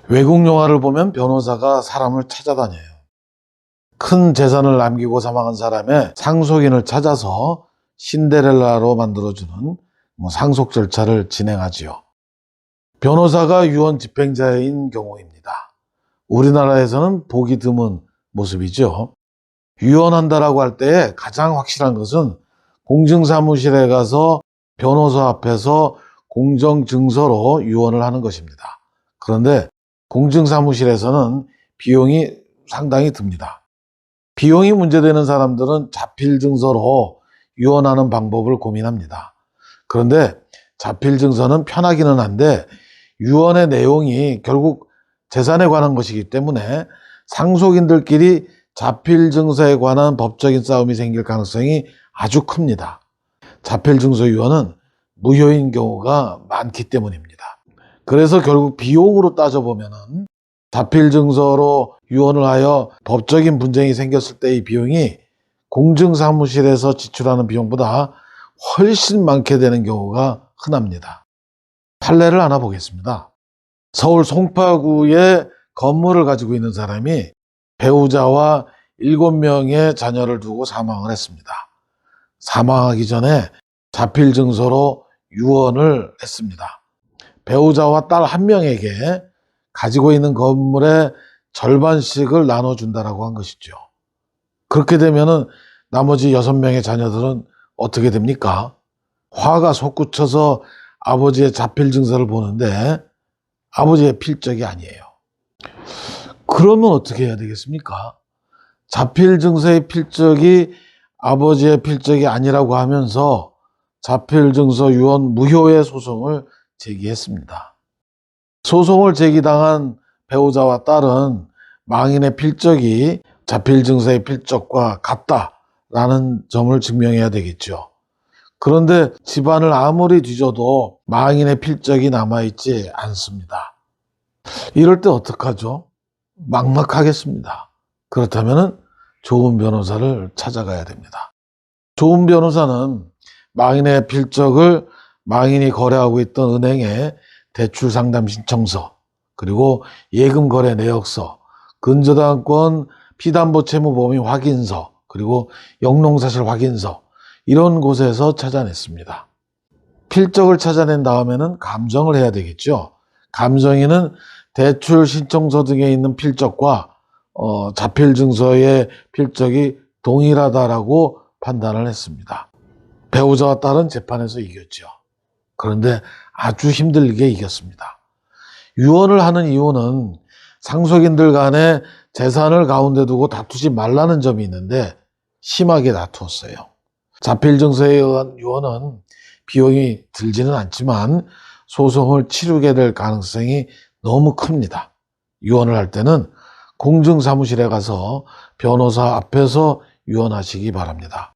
외국 영화를 보면 변호사가 사람을 찾아다녀요. 큰 재산을 남기고 사망한 사람의 상속인을 찾아서 신데렐라로 만들어주는 상속 절차를 진행하지요. 변호사가 유언 집행자인 경우입니다. 우리나라에서는 보기 드문 모습이죠. 유언한다라고 할 때 가장 확실한 것은 공증사무실에 가서 변호사 앞에서 공정증서로 유언을 하는 것입니다. 그런데 공증사무실에서는 비용이 상당히 듭니다. 비용이 문제되는 사람들은 자필증서로 유언하는 방법을 고민합니다. 그런데 자필증서는 편하기는 한데 유언의 내용이 결국 재산에 관한 것이기 때문에 상속인들끼리 자필증서에 관한 법적인 싸움이 생길 가능성이 아주 큽니다. 자필증서 유언은 무효인 경우가 많기 때문입니다. 그래서 결국 비용으로 따져보면은 자필증서로 유언을 하여 법적인 분쟁이 생겼을 때의 비용이 공증사무실에서 지출하는 비용보다 훨씬 많게 되는 경우가 흔합니다. 판례를 하나 보겠습니다. 서울 송파구에 건물을 가지고 있는 사람이 배우자와 7명의 자녀를 두고 사망을 했습니다. 사망하기 전에 자필증서로 유언을 했습니다. 배우자와 딸 1명에게 가지고 있는 건물의 절반씩을 나눠준다라고 한 것이죠. 그렇게 되면은 나머지 6명의 자녀들은 어떻게 됩니까? 화가 솟구쳐서 아버지의 자필증서를 보는데 아버지의 필적이 아니에요. 그러면 어떻게 해야 되겠습니까? 자필증서의 필적이 아버지의 필적이 아니라고 하면서 자필증서 유언 무효의 소송을 제기했습니다. 소송을 제기당한 배우자와 딸은 망인의 필적이 자필증서의 필적과 같다라는 점을 증명해야 되겠죠. 그런데 집안을 아무리 뒤져도 망인의 필적이 남아있지 않습니다. 이럴 때 어떡하죠? 막막하겠습니다. 그렇다면 좋은 변호사를 찾아가야 됩니다. 좋은 변호사는 망인의 필적을 망인이 거래하고 있던 은행에 대출 상담 신청서, 그리고 예금 거래 내역서, 근저당권 피담보 채무 범위 확인서, 그리고 영농사실 확인서, 이런 곳에서 찾아냈습니다. 필적을 찾아낸 다음에는 감정을 해야 되겠죠. 감정인은 대출 신청서 등에 있는 필적과 자필증서의 필적이 동일하다라고 판단을 했습니다. 배우자와 딸은 재판에서 이겼죠. 그런데 아주 힘들게 이겼습니다. 유언을 하는 이유는 상속인들 간에 재산을 가운데 두고 다투지 말라는 점이 있는데 심하게 다투었어요. 자필증서에 의한 유언은 비용이 들지는 않지만 소송을 치르게 될 가능성이 너무 큽니다. 유언을 할 때는 공증사무실에 가서 변호사 앞에서 유언하시기 바랍니다.